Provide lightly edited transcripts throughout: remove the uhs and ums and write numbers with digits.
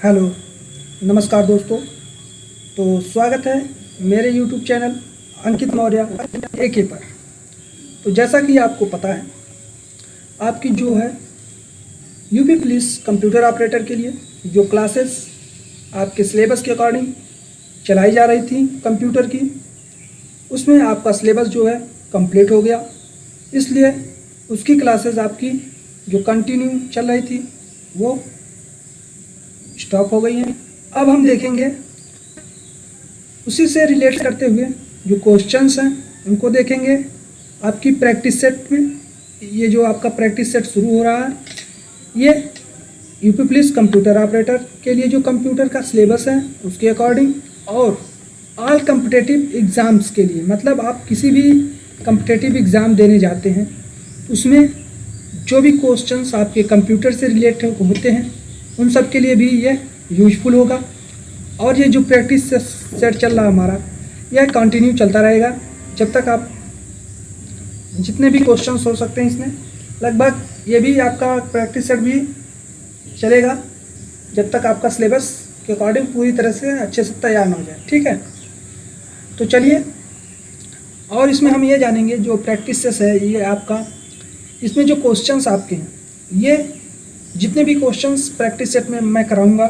Hello, नमस्कार दोस्तों। तो स्वागत है मेरे YouTube चैनल अंकित मौर्य AK पर। तो जैसा कि आपको पता है, आपकी जो है यूपी पुलिस कंप्यूटर ऑपरेटर के लिए जो क्लासेस आपके सिलेबस के अकॉर्डिंग चलाई जा रही थी कंप्यूटर की, उसमें आपका सिलेबस जो है कंप्लीट हो गया। इसलिए उसकी क्लासेस आपकी जो कंटिन्यू चल रही थी वो स्टॉप हो गई हैं। अब हम देखेंगे उसी से रिलेट करते हुए जो क्वेश्चंस हैं उनको देखेंगे। आपकी प्रैक्टिस सेट में ये जो आपका प्रैक्टिस सेट शुरू हो रहा है, ये यूपी पुलिस कंप्यूटर ऑपरेटर के लिए जो कंप्यूटर का सिलेबस है उसके अकॉर्डिंग, और ऑल कम्पिटिटिव एग्ज़ाम्स के लिए, मतलब आप किसी भी कम्पिटिटिव एग्ज़ाम देने जाते हैं उसमें जो भी क्वेश्चंस आपके कंप्यूटर से रिलेटेड होते हैं उन सब के लिए भी ये यूजफुल होगा। और ये जो प्रैक्टिस सेट चल रहा हमारा, यह कंटिन्यू चलता रहेगा जब तक आप जितने भी क्वेश्चंस हो सकते हैं इसमें, लगभग ये भी आपका प्रैक्टिस सेट भी चलेगा जब तक आपका सिलेबस के अकॉर्डिंग पूरी तरह से अच्छे से तैयार ना हो जाए। ठीक है, तो चलिए, और इसमें हम ये जानेंगे जो प्रैक्टिस सेट है ये आपका, इसमें जो क्वेश्चंस आपके हैं, ये जितने भी क्वेश्चंस प्रैक्टिस सेट में मैं कराऊंगा,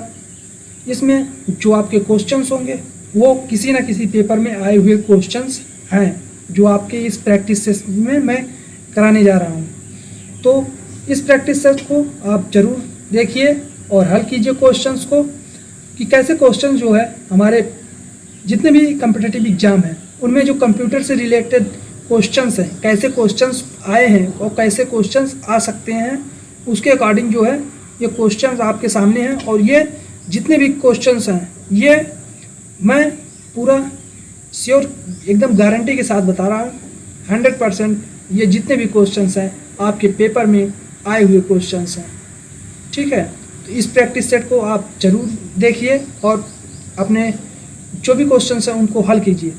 इसमें जो आपके क्वेश्चंस होंगे वो किसी न किसी पेपर में आए हुए क्वेश्चंस हैं जो आपके इस प्रैक्टिस सेट में मैं कराने जा रहा हूं। तो इस प्रैक्टिस सेट को आप ज़रूर देखिए और हल कीजिए क्वेश्चंस को, कि कैसे क्वेश्चन जो है हमारे जितने भी कम्पिटिटिव एग्ज़ाम हैं उनमें जो कंप्यूटर से रिलेटेड क्वेश्चंस हैं, कैसे क्वेश्चंस आए हैं और कैसे क्वेश्चंस आ सकते हैं, उसके अकॉर्डिंग जो है ये क्वेश्चंस आपके सामने हैं। और ये जितने भी क्वेश्चंस हैं ये मैं पूरा श्योर एकदम गारंटी के साथ बता रहा हूँ, 100% ये जितने भी क्वेश्चंस हैं आपके पेपर में आए हुए क्वेश्चंस हैं। ठीक है, तो इस प्रैक्टिस सेट को आप ज़रूर देखिए और अपने जो भी क्वेश्चंस हैं उनको हल कीजिए।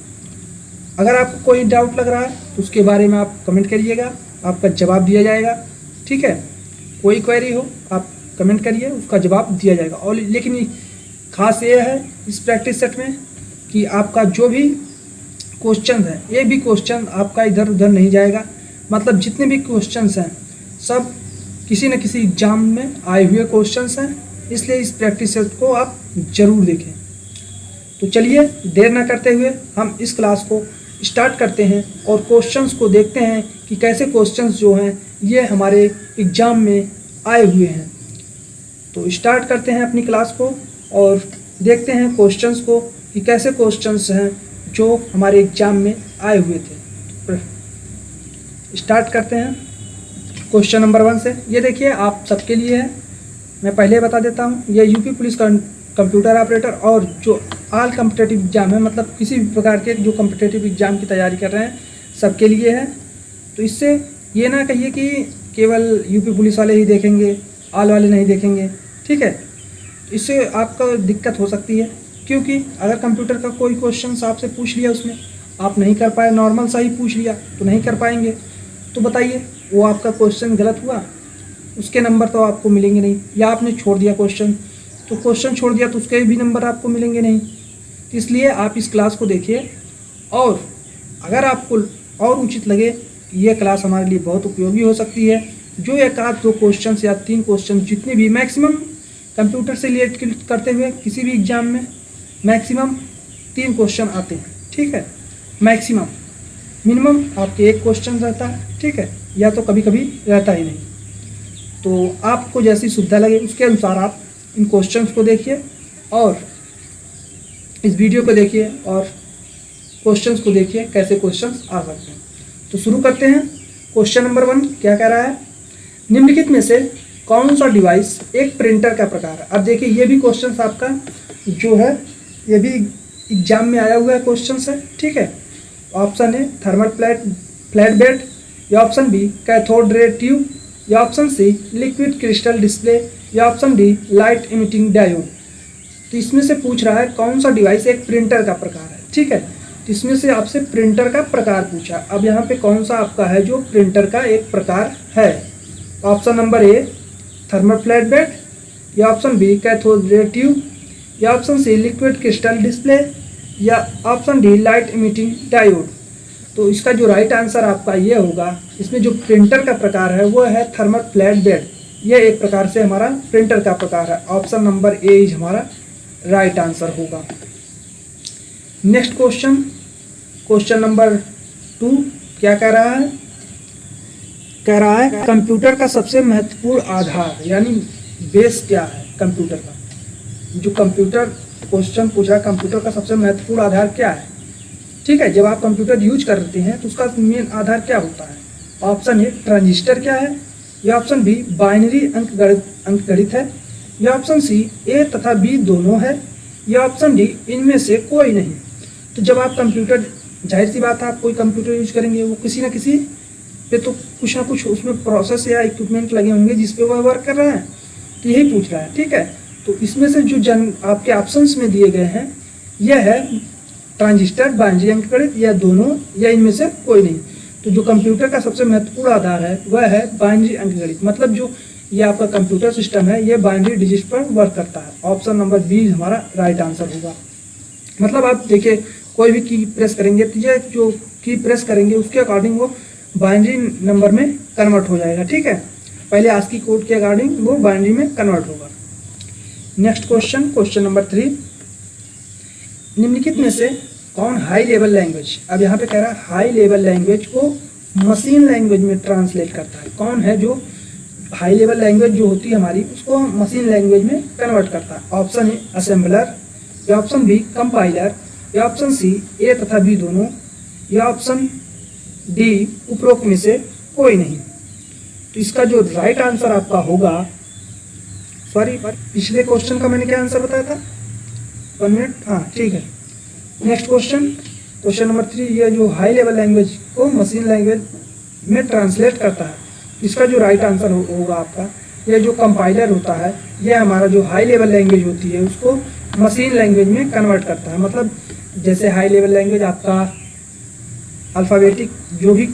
अगर आपको कोई डाउट लग रहा है तो उसके बारे में आप कमेंट करिएगा, आपका जवाब दिया जाएगा। ठीक है, कोई क्वेरी हो आप कमेंट करिए, उसका जवाब दिया जाएगा। और लेकिन खास ये है इस प्रैक्टिस सेट में कि आपका जो भी क्वेश्चन है, एक भी क्वेश्चन आपका इधर उधर नहीं जाएगा, मतलब जितने भी क्वेश्चंस हैं सब किसी न किसी एग्जाम में आए हुए क्वेश्चंस हैं। इसलिए इस प्रैक्टिस सेट को आप ज़रूर देखें। तो चलिए, देर ना करते हुए हम इस क्लास को स्टार्ट करते हैं और क्वेश्चंस को देखते हैं कि कैसे क्वेश्चंस जो हैं ये हमारे एग्ज़ाम में आए हुए हैं। तो स्टार्ट करते हैं अपनी क्लास को और देखते हैं क्वेश्चंस को कि कैसे क्वेश्चंस हैं जो हमारे एग्ज़ाम में आए हुए थे। स्टार्ट करते हैं क्वेश्चन नंबर 1 से। ये देखिए आप सबके लिए है, मैं पहले बता देता हूँ, ये यूपी पुलिस कंप्यूटर ऑपरेटर और जो ऑल कम्पिटिटिव एग्ज़ाम है, मतलब किसी भी प्रकार के जो कम्पिटिटिव एग्ज़ाम की तैयारी कर रहे हैं सबके लिए है। तो इससे ये ना कहिए कि केवल यूपी पुलिस वाले ही देखेंगे, ऑल वाले नहीं देखेंगे। ठीक है, तो इससे आपका दिक्कत हो सकती है, क्योंकि अगर कंप्यूटर का कोई क्वेश्चन आपसे पूछ लिया, उसमें आप नहीं कर पाए, नॉर्मल सा ही पूछ लिया तो नहीं कर पाएंगे, तो बताइए वो आपका क्वेश्चन गलत हुआ, उसके नंबर तो आपको मिलेंगे नहीं। या आपने छोड़ दिया क्वेश्चन, तो क्वेश्चन छोड़ दिया तो उसके भी नंबर आपको मिलेंगे नहीं। तो इसलिए आप इस क्लास को देखिए, और अगर आपको और उचित लगे कि ये क्लास हमारे लिए बहुत उपयोगी हो सकती है, जो एक आध 2 क्वेश्चन या 3 क्वेश्चन जितने भी मैक्सिमम कंप्यूटर से रिलेट करते हुए किसी भी एग्ज़ाम में मैक्सिमम 3 क्वेश्चन आते हैं। ठीक है, मैक्सिमम, मिनिमम आपके 1 क्वेश्चन रहता है। ठीक है, या तो कभी कभी रहता ही नहीं। तो आपको जैसी सुविधा लगे उसके अनुसार आप इन क्वेश्चंस को देखिए और इस वीडियो को देखिए और क्वेश्चंस को देखिए कैसे क्वेश्चंस आ सकते हैं। तो शुरू करते हैं। क्वेश्चन नंबर 1 क्या कह रहा है, निम्नलिखित में से कौन सा डिवाइस एक प्रिंटर का प्रकार है। अब देखिए ये भी क्वेश्चन आपका जो है ये भी एग्जाम में आया हुआ है क्वेश्चन है। ठीक है, option A thermal flat bed, या option B cathode ray tube, या option C liquid crystal display, या option D light emitting diode. तो इसमें से पूछ रहा है कौन सा डिवाइस एक प्रिंटर का प्रकार है। ठीक है, तो इसमें से आपसे प्रिंटर का प्रकार पूछा। अब यहाँ पे कौन सा आपका है जो प्रिंटर का एक प्रकार है। Option number A thermal flat bed, या option B cathode ray tube, या option C liquid crystal display, या option D light emitting diode. तो इसका जो राइट आंसर आपका ये होगा, इसमें जो प्रिंटर का प्रकार है वो है थर्मल फ्लैट बेड। ये एक प्रकार से हमारा प्रिंटर का प्रकार है। ऑप्शन नंबर ए इज हमारा राइट आंसर होगा। नेक्स्ट क्वेश्चन, क्वेश्चन नंबर 2 क्या कह रहा है? कह रहा है कंप्यूटर का सबसे महत्वपूर्ण आधार यानी बेस क्या है कंप्यूटर का। जो कंप्यूटर क्वेश्चन पूछ रहा है, कंप्यूटर का सबसे महत्वपूर्ण आधार क्या है? ठीक है, जब आप कंप्यूटर यूज करते हैं तो उसका मेन आधार क्या होता है? ऑप्शन ए ट्रांजिस्टर क्या है, या ऑप्शन बी बाइनरी अंकगणित है, या ऑप्शन सी ए तथा बी दोनों है, या ऑप्शन डी इनमें से कोई नहीं। तो जब आप कंप्यूटर, जाहिर सी बात है आप कोई कंप्यूटर यूज करेंगे वो किसी न किसी पे तो कुछ ना कुछ उसमें प्रोसेस या इक्विपमेंट लगे होंगे जिस पे वह वर्क कर रहा है। तो यही पूछ रहा है। ठीक है, तो इसमें से जो आपके ऑप्शंस में दिए गए हैं यह है ट्रांजिस्टर, बाइनरी अंकगणित, या दोनों, या इनमें से कोई नहीं। तो जो कंप्यूटर का सबसे महत्वपूर्ण आधार है वह है बाइनरी अंकगणित। मतलब जो ये आपका कंप्यूटर सिस्टम है ये बाइनरी डिजिट पर वर्क करता है। ऑप्शन नंबर बी हमारा राइट आंसर होगा। मतलब आप देखिए कोई भी की प्रेस करेंगे तो ये जो की प्रेस करेंगे उसके अकॉर्डिंग वो बाइनरी नंबर में कन्वर्ट हो जाएगा। ठीक है, पहले ASCII कोड के अकॉर्डिंग वो बाइनरी में कन्वर्ट होगा। नेक्स्ट क्वेश्चन, क्वेश्चन नंबर 3, निम्नलिखित में से कौन हाई लेवल लैंग्वेज, अब यहाँ पे कह रहा है हाई लेवल लैंग्वेज को मशीन लैंग्वेज में ट्रांसलेट करता है। कौन है जो हाई लेवल लैंग्वेज जो होती है हमारी उसको मशीन लैंग्वेज में कन्वर्ट करता है? ऑप्शन ए असेंबलर, या ऑप्शन बी कंपाइलर, या ऑप्शन सी ए तथा बी दोनों, या ऑप्शन डी उपरोक्त में से कोई नहीं। तो इसका जो राइट आंसर आपका होगा, सॉरी पिछले क्वेश्चन का मैंने क्या आंसर बताया था? 1 मिनट, हाँ ठीक है। नेक्स्ट क्वेश्चन, क्वेश्चन नंबर 3, ये जो हाई लेवल लैंग्वेज को मशीन लैंग्वेज में ट्रांसलेट करता है, इसका जो राइट आंसर होगा आपका, ये जो कंपाइलर होता है ये हमारा जो हाई लेवल लैंग्वेज होती है उसको मशीन लैंग्वेज में कन्वर्ट करता है। मतलब जैसे हाई लेवल लैंग्वेज आपका अल्फ़ाबेटिक जो भी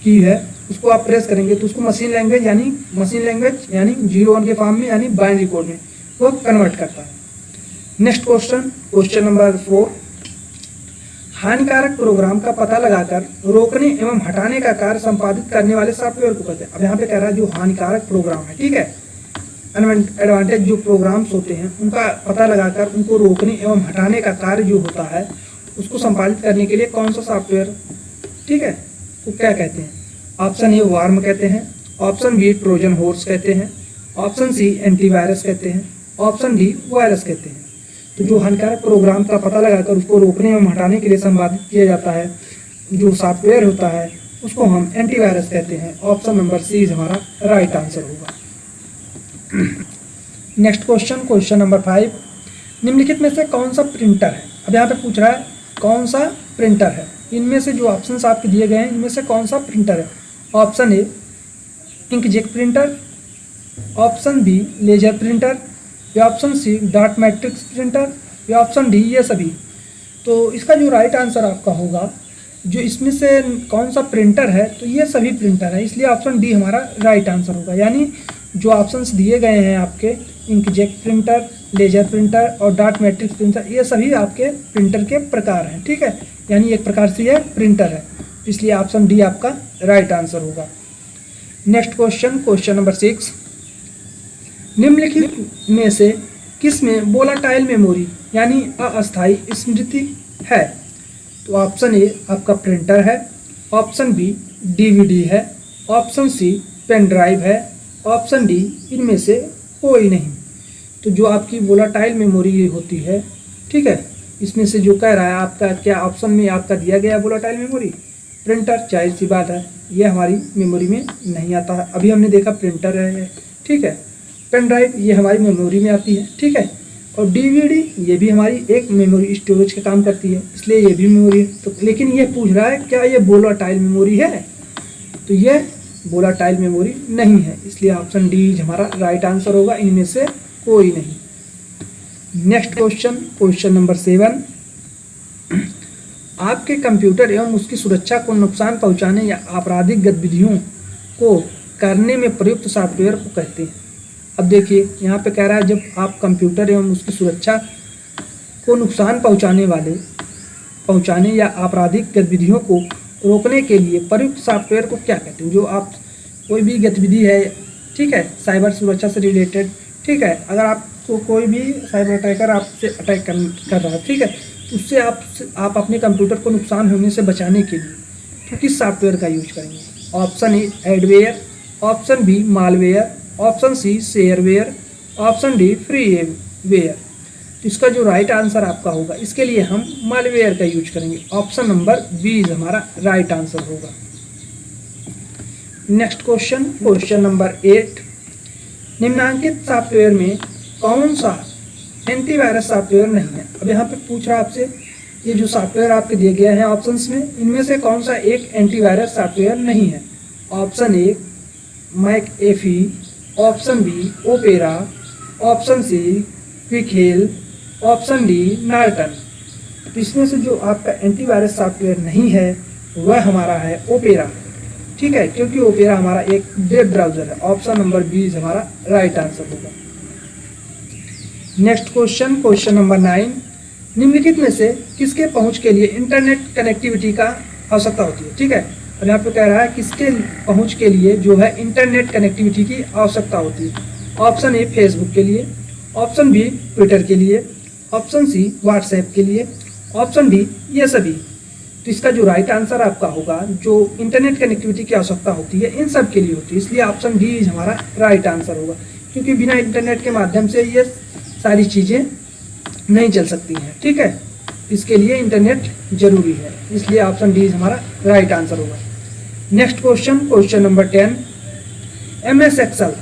की है उसको आप प्रेस करेंगे तो उसको मशीन लैंग्वेज यानी 0-1 के फॉर्म में यानी बाइनरी कोड में वो कन्वर्ट करता है। नेक्स्ट क्वेश्चन, क्वेश्चन नंबर 4, हानिकारक प्रोग्राम का पता लगाकर रोकने एवं हटाने का कार्य संपादित करने वाले सॉफ्टवेयर को कहते हैं। अब यहाँ पे कह रहा है जो हानिकारक प्रोग्राम है, ठीक है, एडवांटेज जो प्रोग्राम्स होते हैं उनका पता लगाकर उनको रोकने एवं हटाने का कार्य जो होता है उसको संपादित करने के लिए कौन सा सॉफ्टवेयर, ठीक है, तो क्या कहते हैं? ऑप्शन ए वार्म कहते हैं, ऑप्शन बी ट्रोजन हॉर्स कहते हैं, ऑप्शन सी एंटीवायरस कहते हैं, ऑप्शन डी वायरस कहते हैं। तो जो हानिकारक प्रोग्राम का पता लगाकर उसको रोकने एवं हटाने के लिए संपादित किया जाता है जो सॉफ्टवेयर होता है उसको हम एंटीवायरस कहते हैं। ऑप्शन नंबर सी हमारा राइट आंसर होगा। नेक्स्ट क्वेश्चन, क्वेश्चन नंबर 5, निम्नलिखित में से कौन सा प्रिंटर है? अब यहाँ पे पूछ रहा है कौन सा प्रिंटर है, इनमें से जो ऑप्शंस आपके दिए गए हैं इनमें से कौन सा प्रिंटर है? Option A inkjet printer, option B laser printer, या option C dot matrix printer, या ऑप्शन डी ये सभी। तो इसका जो राइट आंसर आपका होगा, जो इसमें से कौन सा प्रिंटर है, तो ये सभी प्रिंटर है, इसलिए ऑप्शन डी हमारा राइट आंसर होगा। यानी जो ऑप्शंस दिए गए हैं आपके इंकजेट प्रिंटर, लेजर प्रिंटर और डॉट मैट्रिक्स प्रिंटर, ये सभी आपके प्रिंटर के प्रकार हैं, ठीक है, यानी एक प्रकार से यह प्रिंटर है, इसलिए ऑप्शन डी आपका राइट आंसर होगा। नेक्स्ट क्वेश्चन, क्वेश्चन नंबर 6, निम्नलिखित में से किस में वोलाटाइल मेमोरी यानी अस्थायी स्मृति है? तो ऑप्शन ए आपका प्रिंटर है, ऑप्शन बी डीवीडी है, ऑप्शन सी पेन ड्राइव है, ऑप्शन डी इनमें से कोई नहीं। तो जो आपकी वोलाटाइल मेमोरी होती है, ठीक है, इसमें से जो कह रहा है आपका क्या ऑप्शन में आपका दिया गया वोलाटाइल मेमोरी? प्रिंटर, जाहिर सी बात है ये हमारी मेमोरी में नहीं आता है। अभी हमने देखा प्रिंटर है, ठीक है, पेन ड्राइव ये हमारी मेमोरी में आती है, ठीक है, और डीवीडी ये भी हमारी एक मेमोरी स्टोरेज का काम करती है, इसलिए ये भी मेमोरी है। तो लेकिन ये पूछ रहा है क्या ये वोलाटाइल मेमोरी है? तो ये वोलाटाइल मेमोरी नहीं है, इसलिए ऑप्शन डी हमारा राइट आंसर होगा, इनमें से कोई नहीं। नेक्स्ट क्वेश्चन, क्वेश्चन नंबर 7, आपके कंप्यूटर एवं उसकी सुरक्षा को नुकसान पहुंचाने या आपराधिक गतिविधियों को करने में प्रयुक्त सॉफ्टवेयर को कहते हैं। अब देखिए यहाँ पे कह रहा है जब आप कंप्यूटर एवं उसकी सुरक्षा को नुकसान पहुँचाने या आपराधिक गतिविधियों को रोकने के लिए प्रयुक्त सॉफ्टवेयर को क्या कहते हैं। जो आप कोई भी गतिविधि है, ठीक है, साइबर सुरक्षा से रिलेटेड, ठीक है, अगर आपको कोई भी साइबर अटैकर आपसे अटैक कर रहा है, ठीक है, तो उससे आप अपने कंप्यूटर को नुकसान होने से बचाने के लिए तो किस सॉफ्टवेयर का यूज करेंगे। Option A adware, option B malware, option C shareware, option D freeware. तो इसका जो राइट आंसर आपका होगा, इसके लिए हम मालवेयर का यूज करेंगे। ऑप्शन नंबर बी हमारा राइट आंसर होगा। नेक्स्ट क्वेश्चन, क्वेश्चन नंबर 8, निम्नांकित सॉफ्टवेयर में कौन सा एंटीवायरस सॉफ्टवेयर नहीं है। अब यहाँ पे पूछ रहा है आपसे, ये जो सॉफ्टवेयर आपके दिए गए हैं ऑप्शंस में, इनमें से कौन सा एक एंटीवायरस सॉफ्टवेयर नहीं है। Option A McAfee, option B Opera, option C Quick Heal, option D Norton. तो इसमें से जो आपका एंटीवायरस सॉफ्टवेयर नहीं है वह हमारा है ओपेरा, ठीक है, क्योंकि ओपेरा हमारा एक वेब ब्राउजर है। ऑप्शन नंबर बी हमारा राइट आंसर होगा। नेक्स्ट क्वेश्चन, क्वेश्चन नंबर 9, निम्नलिखित में से किसके पहुंच के लिए इंटरनेट कनेक्टिविटी का आवश्यकता होती है, ठीक है। और यहाँ पे कह रहा है किसके पहुंच के लिए जो है इंटरनेट कनेक्टिविटी की आवश्यकता होती है। ऑप्शन ए फेसबुक के लिए, ऑप्शन बी ट्विटर के लिए, ऑप्शन सी व्हाट्सएप के लिए, ऑप्शन डी ये सभी। तो इसका जो राइट आंसर आपका होगा, जो इंटरनेट कनेक्टिविटी की आवश्यकता होती है इन सब के लिए होती है, इसलिए ऑप्शन डी हमारा राइट आंसर होगा, क्योंकि बिना इंटरनेट के माध्यम से ये सारी चीज़ें नहीं चल सकती हैं, ठीक है। इसके लिए इंटरनेट जरूरी है, इसलिए ऑप्शन डी हमारा राइट आंसर होगा। Next question, question number 10, MS Excel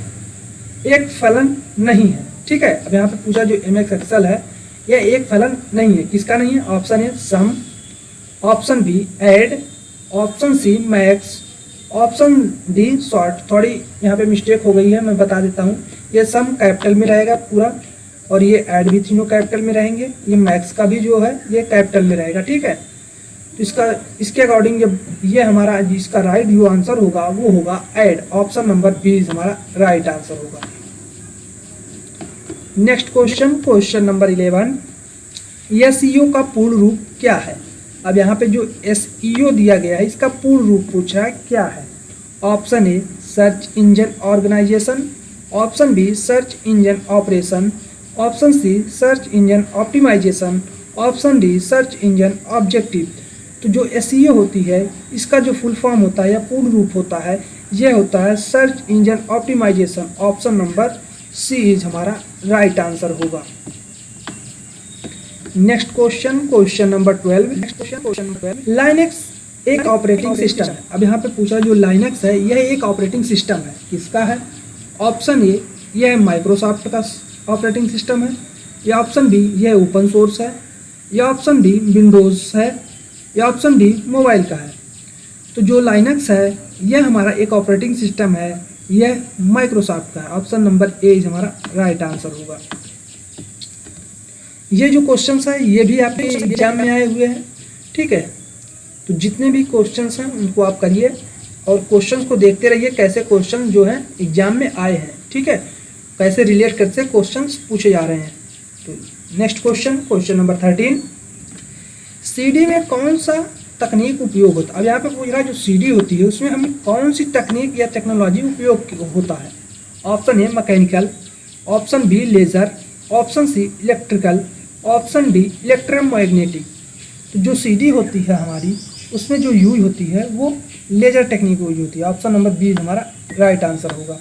एक फलन नहीं है, ठीक है। अब यहाँ पे पूछा जो MS एक्सेल है यह एक फलन नहीं है, किसका नहीं है। Option A sum, option B add, option C max, option D short. थोड़ी यहाँ पे मिस्टेक हो गई है, मैं बता देता हूँ। ये सम कैपिटल में रहेगा पूरा, और ये ऐड भी तीनों कैपिटल में रहेंगे, ये मैक्स का भी जो है ये कैपिटल में रहेगा, ठीक है। तो इसके अकॉर्डिंग जब ये हमारा जिसका राइट जो आंसर होगा वो होगा ऐड। ऑप्शन नंबर बी हमारा राइट आंसर होगा। Next question, question number 11, SEO का पूर्ण रूप क्या है। अब यहाँ पे जो SEO दिया गया है इसका पूर्ण रूप पूछ रहा है क्या है। Option A search engine organisation, option B search engine operation, option C search engine optimisation, option D search engine objective. तो जो SEO होती है इसका जो फुल फॉर्म होता है या पूर्ण रूप होता है यह होता है search engine optimisation. Option number C हमारा राइट आंसर होगा। Next question, question number 12, Linux एक ऑपरेटिंग सिस्टम है। अब यहाँ पे पूछा जो लाइनेक्स है यह एक ऑपरेटिंग सिस्टम है, किसका है। ऑप्शन ए यह माइक्रोसॉफ्ट का ऑपरेटिंग सिस्टम है, या ऑप्शन बी यह ओपन सोर्स है, या ऑप्शन डी विंडोज़ है, या ऑप्शन डी मोबाइल का है। तो जो लाइनेक्स है यह हमारा एक ऑपरेटिंग सिस्टम है, यह माइक्रोसॉफ्ट का है। ऑप्शन नंबर ए हमारा राइट आंसर होगा। ये जो क्वेश्चंस है ये भी आपके एग्जाम में आए हुए हैं, ठीक है। तो जितने भी क्वेश्चंस हैं उनको आप करिए और क्वेश्चंस को देखते रहिए कैसे क्वेश्चन जो है एग्जाम में आए हैं, ठीक है, कैसे रिलेट करते क्वेश्चंस पूछे जा रहे हैं। तो next question, question number 13, CD में कौन सा तकनीक उपयोग होता है। अब यहाँ पे पूछ रहा है जो CD होती है उसमें हमें कौन सी तकनीक या टेक्नोलॉजी उपयोग होता है। Option A mechanical, option B laser, option C electrical, option D electromagnetic. तो जो CD होती है हमारी उसमें जो यूज होती है वो लेजर टेक्निक यूज होती है। ऑप्शन नंबर बी हमारा राइट आंसर होगा।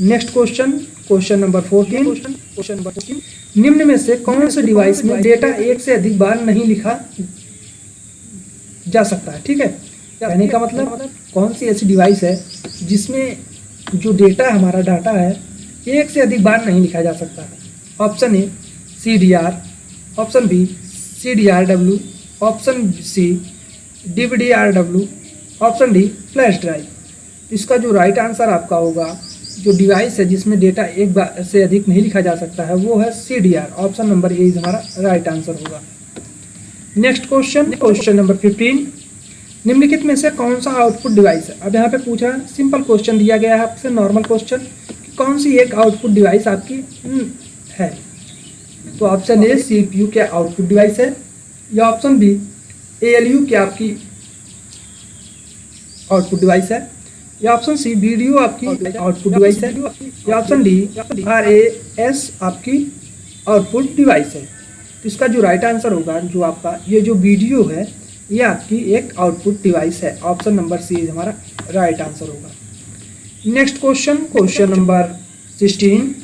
नेक्स्ट क्वेश्चन, क्वेश्चन नंबर 14, निम्न में से कौन से डिवाइस में डेटा एक से अधिक बार नहीं लिखा जा सकता है, ठीक है। कहने का मतलब कौन सी ऐसी डिवाइस है जिसमें जो डेटा हमारा डाटा है एक से अधिक बार नहीं लिखा जा सकता है। Option A CDR, option B CDRW, option C DVDRW, option D flash drive. इसका जो राइट आंसर आपका होगा, जो डिवाइस है जिसमें डेटा एक बार से अधिक नहीं लिखा जा सकता है वो है CDR। ऑप्शन नंबर ए हमारा राइट आंसर होगा। नेक्स्ट क्वेश्चन, क्वेश्चन नंबर 15, निम्नलिखित में से कौन सा आउटपुट डिवाइस है। अब यहाँ पे पूछा सिंपल क्वेश्चन दिया गया है आपसे, नॉर्मल क्वेश्चन कौन सी एक आउटपुट डिवाइस आपकी है? तो ऑप्शन ए CPU क्या आउटपुट डिवाइस है, या ऑप्शन बी ALU क्या आपकी आउटपुट डिवाइस है, या ऑप्शन सी VDO आपकी आउटपुट डिवाइस है, या ऑप्शन डी RAS आपकी आउटपुट डिवाइस है। तो इसका जो राइट आंसर होगा, जो आपका ये जो वीडियो है, ये आपकी एक आउटपुट डिवाइस है। ऑप्शन नंबर सी इज हमारा राइट आंसर होगा। Next question, question number 16,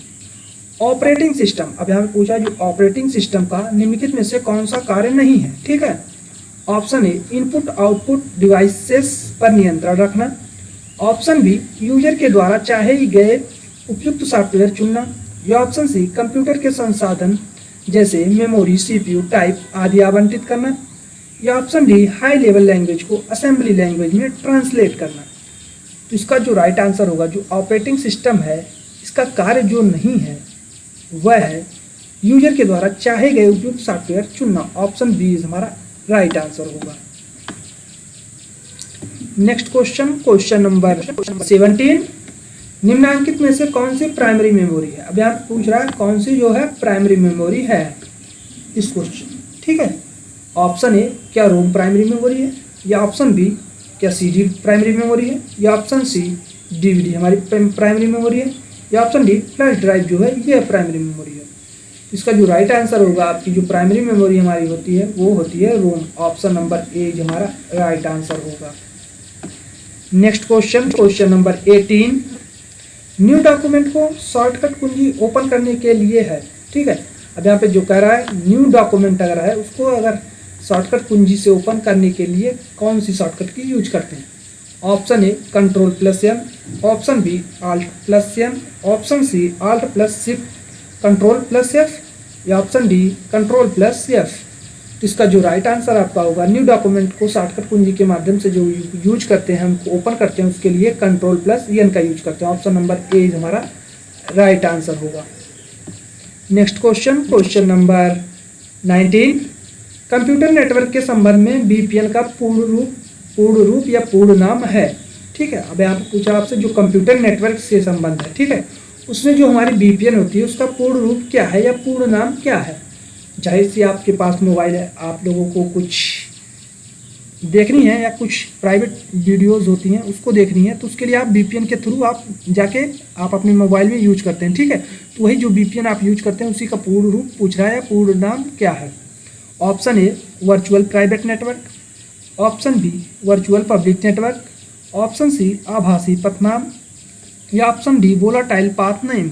operating system. अब यहाँ पे पूछा है जो ऑपरेटिंग सिस्टम का निम्नलिखित में से कौन सा कार्य नहीं है, ठीक है। ऑप्शन ए इनपुट आउटपुट डिवाइसेस पर नियंत्रण रखना, ऑप्शन बी यूजर के द्वारा चाहे गए उपयुक्त सॉफ्टवेयर चुनना, या ऑप्शन सी कंप्यूटर के संसाधन जैसे मेमोरी CPU टाइप आदि आवंटित करना, या option D high level language को असेंबली लैंग्वेज में ट्रांसलेट करना। तो इसका जो राइट आंसर होगा, जो ऑपरेटिंग सिस्टम है इसका कार्य जो नहीं है वह है यूजर के द्वारा चाहे गए उपयुक्त सॉफ्टवेयर चुनना। ऑप्शन बी इज हमारा राइट आंसर होगा। नेक्स्ट क्वेश्चन, क्वेश्चन नंबर 17, निम्नांकित में से कौन सी प्राइमरी मेमोरी है? अब यहाँ पूछ रहा है कौन सी जो है प्राइमरी मेमोरी है इस क्वेश्चन, ठीक है। ऑप्शन ए क्या रोम प्राइमरी मेमोरी है, या ऑप्शन बी क्या CD प्राइमरी मेमोरी है, या ऑप्शन सी DVD हमारी प्राइमरी मेमोरी है, या ऑप्शन डी फ्लैश ड्राइव जो है ये प्राइमरी मेमोरी है। इसका जो राइट आंसर होगा, आपकी जो प्राइमरी मेमोरी हमारी होती है वो होती है रोम। ऑप्शन नंबर ए हमारा राइट आंसर होगा। Next question, question number 18, new document को शॉर्टकट कुंजी ओपन करने के लिए है, ठीक है। अब यहाँ पे जो कह रहा है न्यू डॉक्यूमेंट अगर है उसको अगर शॉर्टकट कुंजी से ओपन करने के लिए कौन सी शॉर्टकट की यूज करते हैं? Option A Ctrl+N, option B Alt+N, option C Alt+Shift Ctrl+F, या ऑप्शन डी Ctrl+F। तो इसका जो राइट आंसर आपका होगा, न्यू डॉक्यूमेंट को शॉर्टकट कुंजी के माध्यम से जो यूज करते हैं, हम ओपन करते हैं, उसके लिए Ctrl+N का यूज करते हैं। ऑप्शन नंबर ए हमारा राइट आंसर होगा। Next question, question number 19, computer network के संबंध में VPN का पूर्ण रूप या पूर्ण नाम है, ठीक है। अब यहाँ पे पूछा आपसे जो कंप्यूटर नेटवर्क से संबंध है, ठीक है, उसमें जो हमारी VPN होती है उसका पूर्ण रूप क्या है या पूर्ण नाम क्या है? जाहिर सी आपके पास मोबाइल है, आप लोगों को कुछ देखनी है या कुछ प्राइवेट वीडियोस होती हैं उसको देखनी है, तो उसके लिए आप VPN के थ्रू आप जाके आप अपने मोबाइल में यूज करते हैं, ठीक है। तो वही जो VPN आप यूज करते हैं उसी का पूर्ण रूप पूछ रहा है या पूर्ण नाम क्या है? Option A virtual private network, option B virtual public network, option C आभासी पथनाम, या option D volatile path name.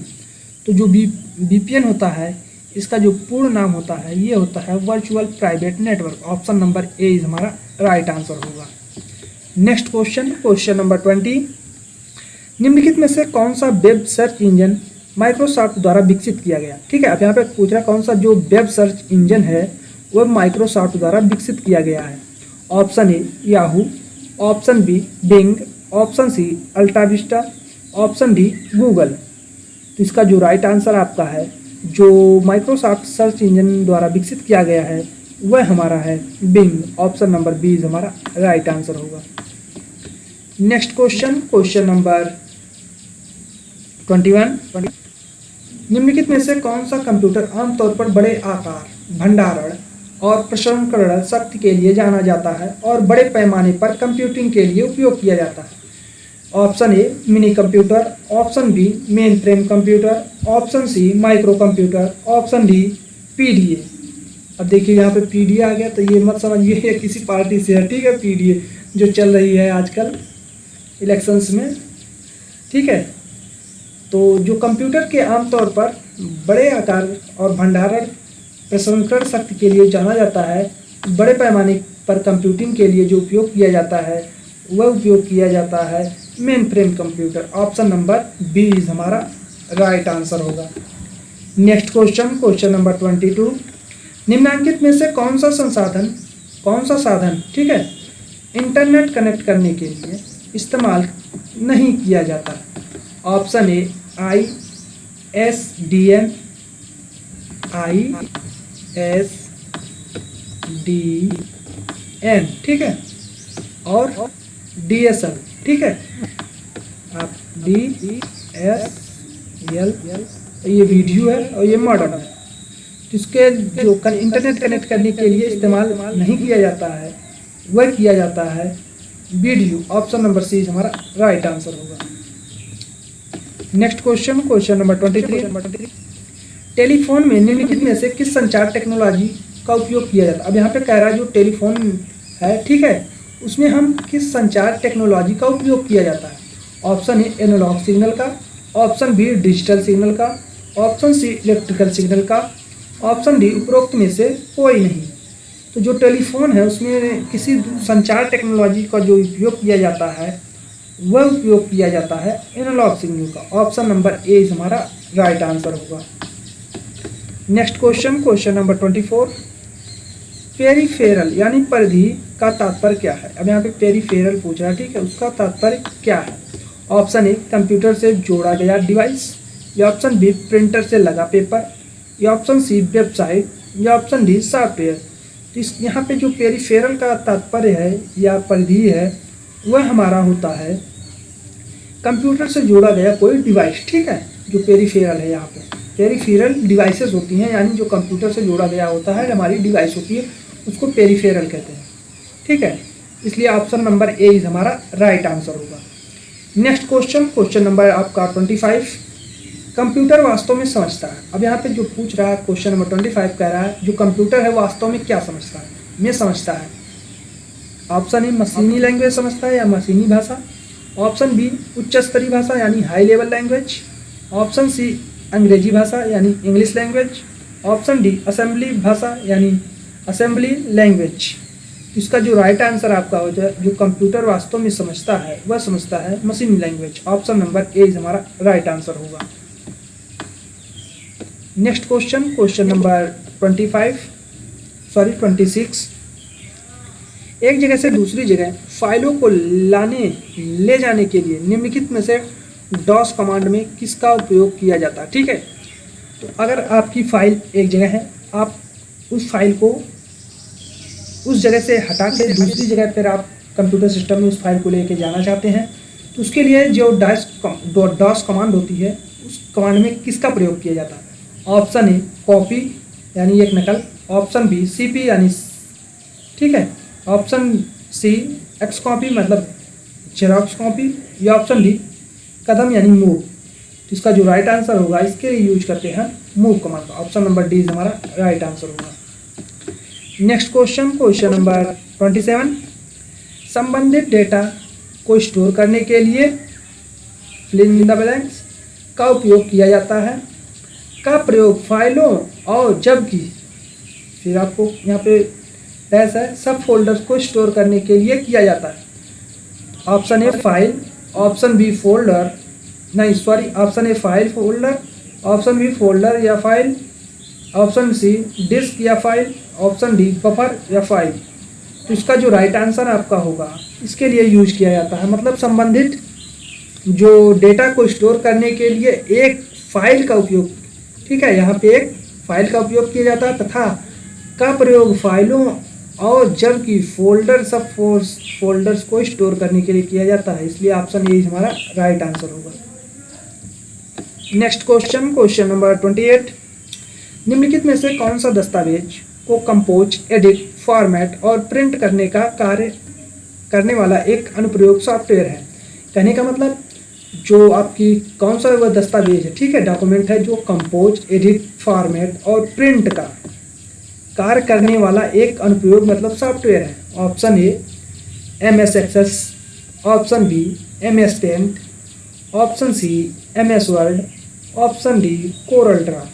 तो जो VPN होता है इसका जो पूर्ण नाम होता है ये होता है virtual private network. Option number A is हमारा राइट आंसर होगा। नेक्स्ट क्वेश्चन, क्वेश्चन नंबर 20, निम्नलिखित में से कौन सा वेब सर्च इंजन माइक्रोसॉफ्ट द्वारा विकसित किया गया, ठीक है। अब यहाँ पे पूछ रहा है कौन सा जो वेब सर्च इंजन है वह माइक्रोसॉफ्ट द्वारा विकसित किया गया है। Option A Yahoo, option B Bing, option C AltaVista, option D Google. तो इसका जो राइट आंसर आपका है, जो माइक्रोसॉफ्ट सर्च इंजन द्वारा विकसित किया गया है वह हमारा है बिंग। ऑप्शन नंबर बी हमारा राइट आंसर होगा। नेक्स्ट क्वेश्चन, क्वेश्चन नंबर 21, निम्नलिखित में से कौन सा कंप्यूटर आमतौर पर बड़े आकार, भंडारण और प्रसंस्करण शक्ति के लिए जाना जाता है और बड़े पैमाने पर कंप्यूटिंग के लिए उपयोग किया जाता है? Option A mini computer, option B mainframe computer, option C micro computer, option D PDA। अब देखिए यहाँ पे PDA आ गया तो ये मत समझिए ये किसी पार्टी से है, ठीक है। PDA जो चल रही है आजकल इलेक्शंस में, ठीक है। तो जो कंप्यूटर के आमतौर पर बड़े आकार और भंडारण प्रसंस्करण शक्ति के लिए जाना जाता है, बड़े पैमाने पर कंप्यूटिंग के लिए जो उपयोग किया जाता है वह उपयोग किया जाता है mainframe computer. Option number B is हमारा राइट आंसर होगा। नेक्स्ट क्वेश्चन, क्वेश्चन नंबर 22, निम्नांकित में से कौन सा साधन, ठीक है, इंटरनेट कनेक्ट करने के लिए इस्तेमाल नहीं किया जाता? ऑप्शन ए ISDN, ठीक है, और DSL, ठीक है। आप DSL एल, ये वीडियो है और ये मॉडर्न है। तो इसके जो इंटरनेट कनेक्ट करने के लिए इस्तेमाल नहीं किया जाता है वह किया जाता है वीडियो। ऑप्शन नंबर सी हमारा राइट आंसर होगा। Next question, question number 23। Telephone में निम्नलिखित में से किस संचार टेक्नोलॉजी का उपयोग किया जाता है। अब यहाँ पे कह रहा है जो टेलीफोन है, ठीक है, उसमें हम किस संचार टेक्नोलॉजी का उपयोग किया जाता है। ऑप्शन ए एनालॉग सिग्नल का, ऑप्शन बी डिजिटल सिग्नल का, ऑप्शन सी इलेक्ट्रिकल सिग्नल का, ऑप्शन डी उपरोक्त में से कोई नहीं। तो जो टेलीफोन है उसमें किसी संचार टेक्नोलॉजी का जो उपयोग किया जाता है वह उपयोग किया जाता है एनालॉग सिग्नल का। ऑप्शन नंबर ए हमारा राइट आंसर होगा। Next question, question number 24। Peripheral यानी परिधि का तात्पर्य क्या है। अब यहाँ पे पेरीफेरल पूछ रहा है, ठीक है, उसका तात्पर्य क्या है। ऑप्शन ए कंप्यूटर से जोड़ा गया डिवाइस, या ऑप्शन बी प्रिंटर से लगा पेपर, या ऑप्शन सी वेबसाइट, या ऑप्शन डी सॉफ्टवेयर। तो इस यहाँ पे जो पेरीफेरल का तात्पर्य है या परिधि है वह हमारा होता है कंप्यूटर से जोड़ा गया कोई डिवाइस, ठीक है। जो पेरीफेरल है यहाँ पे पेरीफेरल डिवाइसेस होती हैं, यानी जो कंप्यूटर से जोड़ा गया होता है हमारी डिवाइस होती है, उसको पेरीफेरल कहते हैं, ठीक है। इसलिए ऑप्शन नंबर ए इज हमारा राइट आंसर होगा। नेक्स्ट क्वेश्चन, क्वेश्चन नंबर आपका 25। कंप्यूटर वास्तव में समझता है। अब यहाँ पे जो पूछ रहा है क्वेश्चन नंबर 25 कह रहा है जो कंप्यूटर है वास्तव में क्या समझता है, में समझता है। ऑप्शन ए मशीनी लैंग्वेज समझता है या मशीनी भाषा, ऑप्शन बी उच्च स्तरीय भाषा यानी high level language, option C अंग्रेजी भाषा यानी English language, option D assembly भाषा यानी असेंबली लैंग्वेज। इसका जो राइट आंसर आपका हो जाए जो कंप्यूटर वास्तव में समझता है वह समझता है मशीनी लैंग्वेज। ऑप्शन नंबर ए हमारा राइट आंसर होगा। Next question, question number 26। एक जगह से दूसरी जगह फाइलों को ले जाने के लिए निम्नलिखित में से डॉस कमांड में किसका उपयोग किया जाता है, ठीक है। तो अगर आपकी फाइल एक जगह है, आप उस फाइल को उस जगह से हटा के दूसरी जगह पर आप कंप्यूटर सिस्टम में उस फाइल को लेके जाना चाहते हैं, तो उसके लिए जो डॉस कमांड होती है उस कमांड में किसका प्रयोग किया जाता है। ऑप्शन ए कॉपी यानी एक नकल, ऑप्शन बी सीपी यानी, ठीक है, ऑप्शन सी एक्स कॉपी मतलब जेरॉक्स कॉपी, या ऑप्शन डी कदम यानी मूव। तो इसका जो राइट आंसर होगा इसके लिए यूज करते हैं move command. Option number D हमारा राइट आंसर होगा। Next question, question number 27। संबंधित डेटा को स्टोर करने के लिए फिल इन द ब्लैंक्स का उपयोग किया जाता है। का प्रयोग फाइलों और जबकि फिर आपको यहाँ पे डैश है सब फोल्डर्स को स्टोर करने के लिए किया जाता है। Option A file, option B folder, नहीं sorry, option A file folder, option B folder या फाइल, ऑप्शन सी डिस्क या फाइल, ऑप्शन डी बफर या फाइल। तो इसका जो राइट आंसर आपका होगा इसके लिए यूज किया जाता है, मतलब संबंधित जो डेटा को स्टोर करने के लिए एक फाइल का उपयोग, ठीक है, यहाँ पे एक फाइल का उपयोग किया जाता है तथा का प्रयोग फाइलों और जबकि फोल्डर सब फोल्डर्स को स्टोर करने के लिए किया जाता है। इसलिए ऑप्शन ए हमारा राइट आंसर होगा। Next question, question number 28। निम्नलिखित में से कौन सा दस्तावेज को कंपोज, एडिट, फॉर्मेट और प्रिंट करने का कार्य करने वाला एक अनुप्रयोग सॉफ्टवेयर है। कहने का मतलब जो आपकी कौन सा वह दस्तावेज है, ठीक है, डॉक्यूमेंट है जो कंपोज, एडिट, फॉर्मेट और प्रिंट का कार्य करने वाला एक अनुप्रयोग मतलब सॉफ्टवेयर है। Option A MS Access, option B MS Paint, option C MS Word, option D Corel Draw.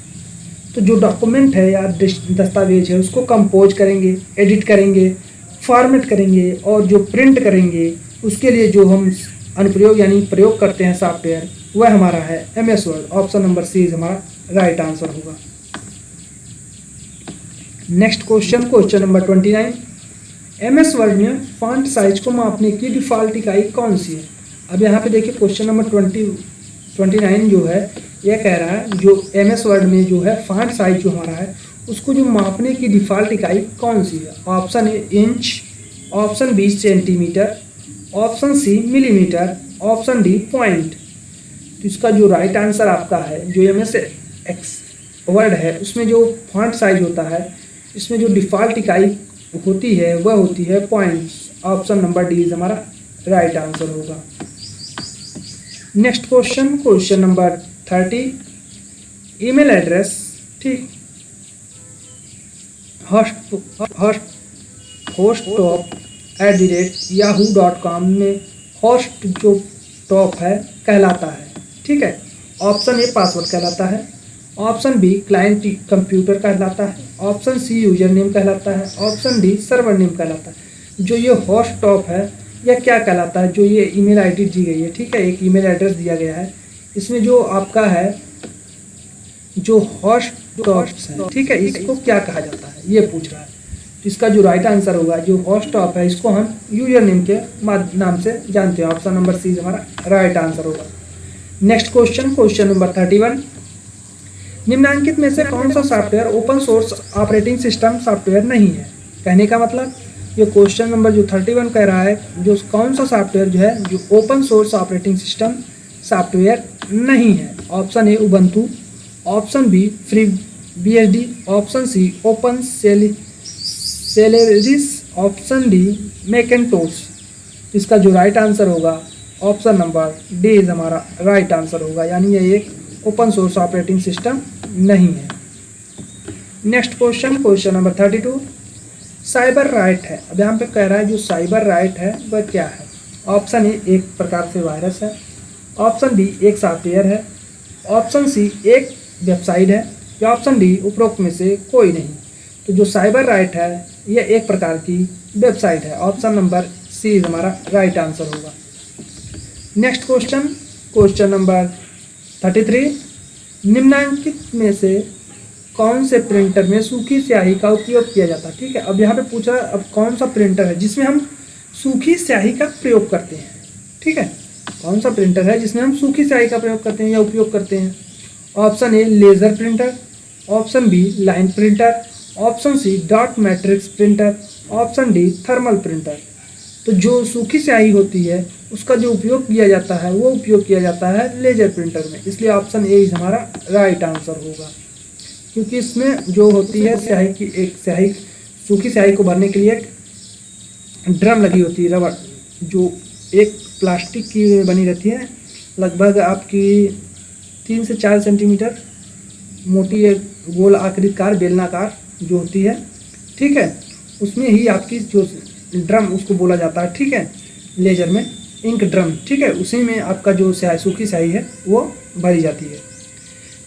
तो जो डॉक्यूमेंट है या दस्तावेज है उसको कंपोज करेंगे, एडिट करेंगे, फॉर्मेट करेंगे और जो प्रिंट करेंगे उसके लिए जो हम अनुप्रयोग यानी प्रयोग करते हैं सॉफ्टवेयर वह हमारा है MS Word. Option number C हमारा राइट आंसर होगा। Next question, question number 29। MS Word में फॉन्ट साइज को मापने की डिफ़ॉल्ट इकाई कौन सी है। अब यहाँ पे देखिए क्वेश्चन नंबर 29 जो है यह कह रहा है जो MS वर्ड में जो है फॉन्ट साइज जो हमारा है उसको जो मापने की डिफ़ॉल्ट इकाई कौन सी है। Option A inch, option B centimetre, option C millimetre, option D point. तो इसका जो राइट आंसर आपका है, जो MS एक्स वर्ड है उसमें जो फॉन्ट साइज होता है, इसमें जो डिफ़ॉल्ट इकाई होती है वह होती है points. Option number D is हमारा राइट आंसर होगा। Next question, question number 30, email address, ठीक, host@yahoo.com में होस्ट जो टॉप है कहलाता है, ठीक है। ऑप्शन ए पासवर्ड कहलाता है, ऑप्शन बी क्लाइंट कंप्यूटर कहलाता है, ऑप्शन सी यूजर नेम कहलाता है, ऑप्शन डी सर्वर नेम कहलाता है। जो ये होस्ट टॉप है यह क्या कहलाता है, जो ये ईमेल आईडी दी गई है, ठीक है, एक ईमेल एड्रेस दिया गया है, इसमें जो आपका है जो होस्ट टॉप्स है, ठीक है, इसको क्या कहा जाता है ये पूछ रहा है। तो इसका जो राइट आंसर होगा, जो होस्ट टॉप है इसको हम यूजर नेम के नाम से जानते हैं। ऑप्शन नंबर सी हमारा राइट आंसर होगा। नेक्स्ट क्वेश्चन, क्वेश्चन नंबर 31, निम्नलिखित में से कौन सा software open source operating system software नहीं है। कहने का मतलब ये क्वेश्चन नंबर जो 31 कह रहा है, जो कौन सा सॉफ्टवेयर जो है जो open source operating system software नहीं है। Option A Ubuntu, option B free BSD, option C open Solaris, option D Macintosh. इसका जो राइट आंसर होगा ऑप्शन नंबर डी इज हमारा राइट आंसर होगा, यानी ये एक ओपन सोर्स ऑपरेटिंग सिस्टम नहीं है। Next question, question number 32, cyber right है। अब यहाँ पे कह रहा है जो साइबर राइट है वह क्या है। ऑप्शन ए एक प्रकार से वायरस है, ऑप्शन बी एक सॉफ्टवेयर है, ऑप्शन सी एक वेबसाइट है, या ऑप्शन डी उपरोक्त में से कोई नहीं। तो जो साइबर राइट है यह एक प्रकार की वेबसाइट है। ऑप्शन नंबर सी हमारा राइट आंसर होगा। नेक्स्ट क्वेश्चन, क्वेश्चन नंबर 33, निम्नलिखित में से कौन से प्रिंटर में सूखी स्याही का उपयोग किया जाता है। ठीक है, अब यहाँ पे पूछा अब कौन सा प्रिंटर है जिसमें हम सूखी स्याही का प्रयोग करते हैं। ठीक है, कौन सा प्रिंटर है जिसमें हम सूखी स्याही का प्रयोग करते हैं या उपयोग करते हैं। Option A laser printer, option B line printer, option C dot matrix printer, option D thermal printer. तो जो सूखी स्याही होती है उसका जो उपयोग किया जाता है वो उपयोग किया जाता है लेजर प्रिंटर में, इसलिए ऑप्शन ए हमारा राइट आंसर होगा। क्योंकि इसमें जो होती है स्याही की एक स्याही सूखी स्याही को भरने के लिए एक ड्रम लगी होती है रबड़, जो एक प्लास्टिक की बनी रहती है, लगभग आपकी 3 से 4 सेंटीमीटर मोटी एक गोल आकृतिकार बेलनाकार जो होती है। ठीक है, उसमें ही आपकी जो ड्रम उसको बोला जाता है। ठीक है, लेजर में इंक ड्रम, ठीक है, उसी में आपका जो स्याही सूखी स्याही है वो भरी जाती है।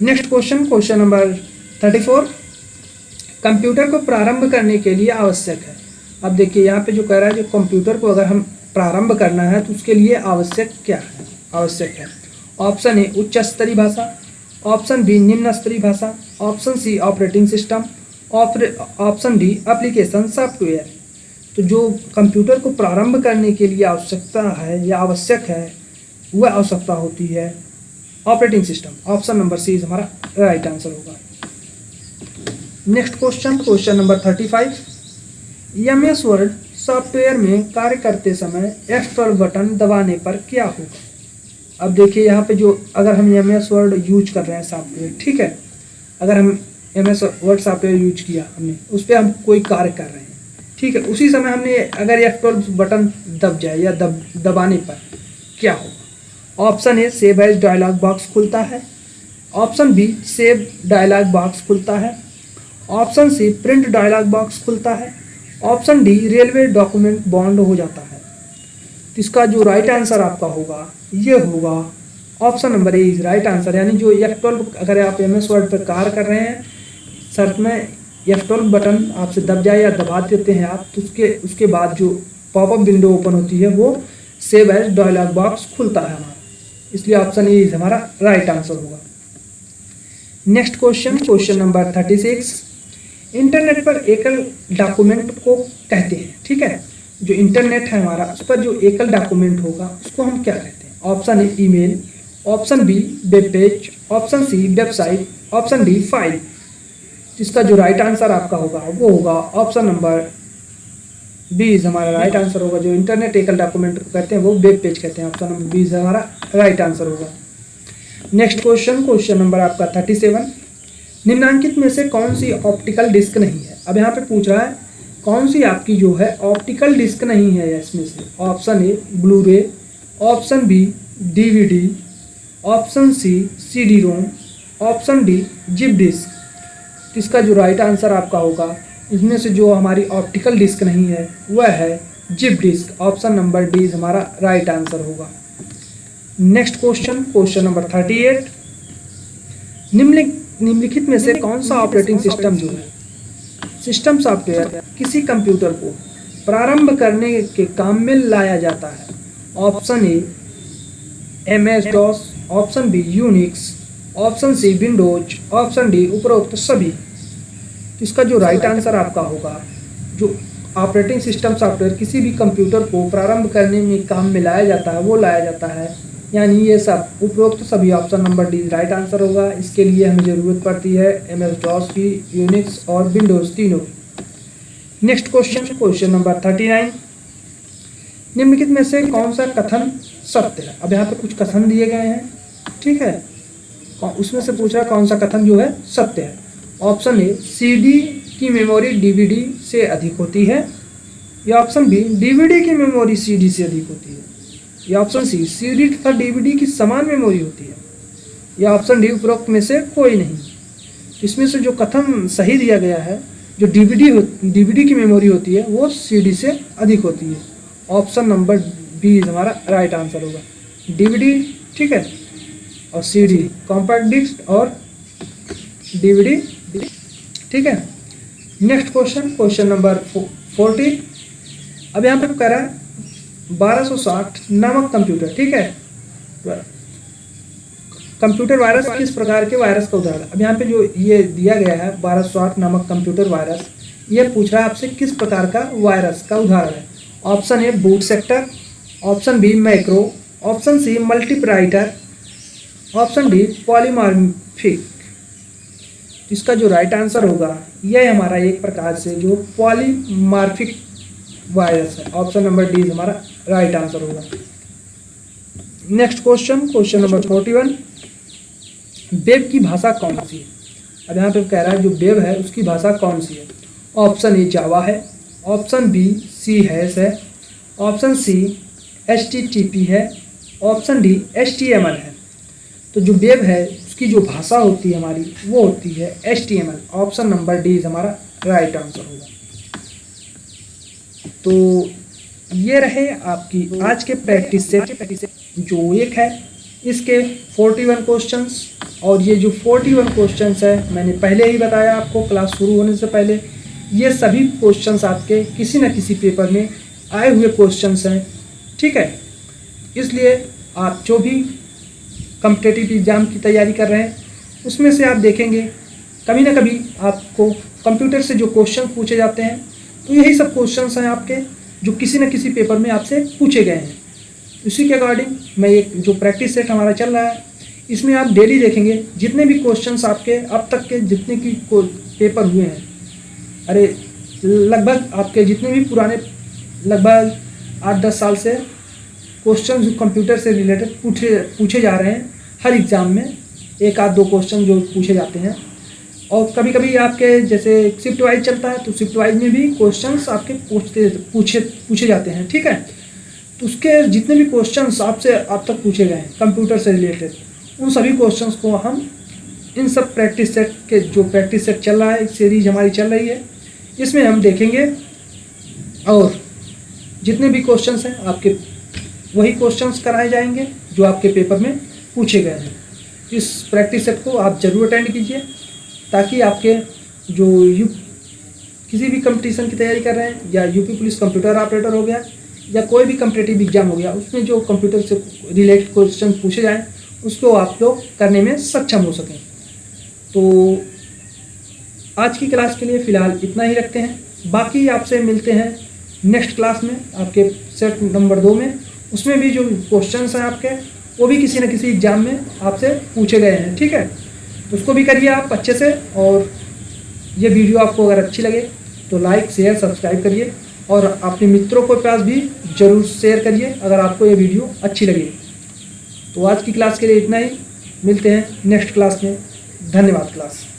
Next question, question number 34, computer को प्रारंभ करने के लिए आवश्यक है। अब देखिए यहाँ पे जो कह रहा है जो कंप्यूटर को अगर हम प्रारंभ करना है तो उसके लिए आवश्यक क्या है, आवश्यक है। ऑप्शन ए उच्च स्तरीय भाषा, ऑप्शन बी निम्न स्तरीय भाषा, option C operating system, option D application software. तो जो कंप्यूटर को प्रारंभ करने के लिए आवश्यकता है या आवश्यक है वह आवश्यकता होती है operating system. Option number C हमारा राइट आंसर होगा। Next question, question number 35, MS Word software में कार्य करते समय F12 बटन दबाने पर क्या होगा। अब देखिए यहाँ पे जो अगर हम MS वर्ड यूज कर रहे हैं सॉफ्टवेयर, ठीक है, अगर हम MS वर्ड सॉफ्टवेयर यूज किया हमने, उस पर हम कोई कार्य कर रहे हैं, ठीक है, उसी समय हमने अगर F12 बटन दब जाए या दबाने पर क्या होगा। Option A save as dialog box खुलता है, option B save dialog box खुलता है, option C print dialog box खुलता है, ऑप्शन डी रेलवे डॉक्यूमेंट बॉन्ड हो जाता है। तो इसका जो राइट आंसर आपका होगा ये होगा option number A is right answer. यानी जो F12 अगर आप MS वर्ड पर कार्य कर रहे हैं, शर्त में F12 बटन आपसे दब जाए या दबा देते हैं आप, तो उसके बाद जो पॉपअप विंडो ओपन होती है वो सेव एज डायलॉग बॉक्स खुलता है हमारा, इसलिए ऑप्शन ए हमारा राइट आंसर होगा। Next question, question number 36, internet पर एकल डॉक्यूमेंट को कहते हैं। ठीक है, जो इंटरनेट है हमारा उस पर जो एकल डॉक्यूमेंट होगा उसको हम क्या कहते हैं। Option A email, option B web page, option C website, option D file. इसका जो राइट आंसर आपका होगा वो होगा ऑप्शन नंबर बी हमारा राइट आंसर होगा। जो इंटरनेट एकल डॉक्यूमेंट को कहते हैं वो वेब पेज कहते हैं। ऑप्शन नंबर बी हमारा राइट आंसर होगा। नेक्स्ट क्वेश्चन, क्वेश्चन नंबर आपका 37। निम्नांकित में से कौन सी ऑप्टिकल डिस्क नहीं है? अब यहाँ पे पूछ रहा है कौन सी आपकी जो है ऑप्टिकल डिस्क नहीं है इसमें से। Option A Blu-ray, option B DVD, option C CD ROM, option D zip disk. इसका जो राइट आंसर आपका होगा इसमें से जो हमारी ऑप्टिकल डिस्क नहीं है वह है zip disk. Option number D हमारा राइट आंसर होगा। Next question, question number 38। निम्नलिखित में से कौन सा ऑपरेटिंग सिस्टम जो है सिस्टम सॉफ्टवेयर किसी कंप्यूटर को प्रारंभ करने के काम में लाया जाता है? Option A MS DOS, option B Unix, option C Windows, option D उपरोक्त सभी। इसका जो राइट आंसर आपका होगा जो ऑपरेटिंग सिस्टम सॉफ्टवेयर किसी भी कंप्यूटर को प्रारंभ करने में काम में लाया जाता है वो लाया जाता है, यानी ये सब उपरोक्त सभी। Option number D right answer होगा। इसके लिए हमें ज़रूरत पड़ती है MS DOS की, यूनिक्स और विंडोज़ तीनों। Next question, question number 39। निम्नलिखित में से कौन सा कथन सत्य है? अब यहाँ पे कुछ कथन दिए गए हैं, ठीक है, उसमें से पूछ रहा है कौन सा कथन जो है सत्य है। ऑप्शन ए CD की मेमोरी DVD से अधिक होती है, या ऑप्शन बी DVD की मेमोरी CD से अधिक होती है, या ऑप्शन सी CD तथा DVD की समान मेमोरी होती है, या ऑप्शन डी उपरोक्त में से कोई नहीं। इसमें से जो कथन सही दिया गया है जो DVD की मेमोरी होती है वो CD से अधिक होती है। ऑप्शन नंबर बी हमारा राइट आंसर होगा। DVD, ठीक है, और CD कॉम्पैक्ट डिस्क और DVD, ठीक है। Next question, question number 40। अब यहाँ पे कह रहा है 1260 नामक कंप्यूटर, ठीक है, कंप्यूटर वायरस किस प्रकार के वायरस का उदाहरण? अब यहाँ पे जो ये दिया गया है 1260 नामक कंप्यूटर वायरस, ये पूछ रहा है आपसे किस प्रकार का वायरस का उदाहरण है। Option A boot sector, option B macro, option C multipartite, option D polymorphic. इसका जो राइट आंसर होगा यह हमारा एक प्रकार से जो पॉलीमॉर्फिक वायरस है। ऑप्शन नंबर डी हमारा राइट आंसर होगा। Next question, question number 41। Web की भाषा कौन सी है? अब यहाँ पे कह रहा है जो वेब है उसकी भाषा कौन सी है। ऑप्शन ए जावा है, ऑप्शन बी C# है, ऑप्शन सी HTTP है, ऑप्शन डी HTML है। तो जो वेब है उसकी जो भाषा होती है हमारी वो होती है HTML। ऑप्शन नंबर डी हमारा राइट आंसर होगा। तो ये रहे आपकी आज के प्रैक्टिस सेट जो एक है, इसके 41 क्वेश्चंस। और ये जो 41 क्वेश्चंस है मैंने पहले ही बताया आपको क्लास शुरू होने से पहले, ये सभी क्वेश्चंस आपके किसी न किसी पेपर में आए हुए क्वेश्चंस हैं, ठीक है। इसलिए आप जो भी कॉम्पिटिटिव एग्ज़ाम की तैयारी कर रहे हैं उसमें से आप देखेंगे कभी ना कभी आपको कंप्यूटर से जो क्वेश्चन पूछे जाते हैं तो यही सब क्वेश्चंस हैं आपके जो किसी न किसी पेपर में आपसे पूछे गए हैं। उसी के अकॉर्डिंग मैं एक जो प्रैक्टिस सेट हमारा चल रहा है इसमें आप डेली देखेंगे जितने भी क्वेश्चंस आपके अब तक के जितने की पेपर हुए हैं, अरे लगभग आपके जितने भी पुराने लगभग 8-10 साल से क्वेश्चन जो कंप्यूटर से रिलेटेड पूछे जा रहे हैं हर एग्ज़ाम में, एक आध दो क्वेश्चन जो पूछे जाते हैं। और कभी कभी आपके जैसे शिफ्ट वाइज चलता है तो शिफ्ट वाइज में भी क्वेश्चंस आपके पूछे जाते हैं, ठीक है। तो उसके जितने भी क्वेश्चंस आपसे अब तक पूछे गए हैं कंप्यूटर से रिलेटेड, उन सभी क्वेश्चंस को हम इन सब प्रैक्टिस सेट के जो प्रैक्टिस सेट चल रहा है, सीरीज हमारी चल रही है, इसमें हम देखेंगे। और जितने भी क्वेश्चंस हैं आपके वही क्वेश्चंस कराए जाएंगे जो आपके पेपर में पूछे गए हैं। इस प्रैक्टिस सेट को आप ज़रूर अटेंड कीजिए ताकि आपके जो किसी भी कंपटीशन की तैयारी कर रहे हैं या यूपी पुलिस कंप्यूटर ऑपरेटर हो गया या कोई भी कॉम्पिटिटिव एग्जाम हो गया, उसमें जो कंप्यूटर से रिलेटेड क्वेश्चन पूछे जाएं उसको आप लोग करने में सक्षम हो सकें। तो आज की क्लास के लिए फ़िलहाल इतना ही रखते हैं, बाकी आपसे मिलते हैं नेक्स्ट क्लास में आपके सेट नंबर 2 में। उसमें भी जो क्वेश्चंस हैं आपके वो भी किसी न किसी एग्ज़ाम में आपसे पूछे गए हैं, ठीक है। उसको भी करिए आप अच्छे से। और ये वीडियो आपको अगर अच्छी लगे तो लाइक शेयर सब्सक्राइब करिए और अपने मित्रों के पास भी ज़रूर शेयर करिए अगर आपको ये वीडियो अच्छी लगे। तो आज की क्लास के लिए इतना ही। मिलते हैं नेक्स्ट क्लास में। धन्यवाद क्लास।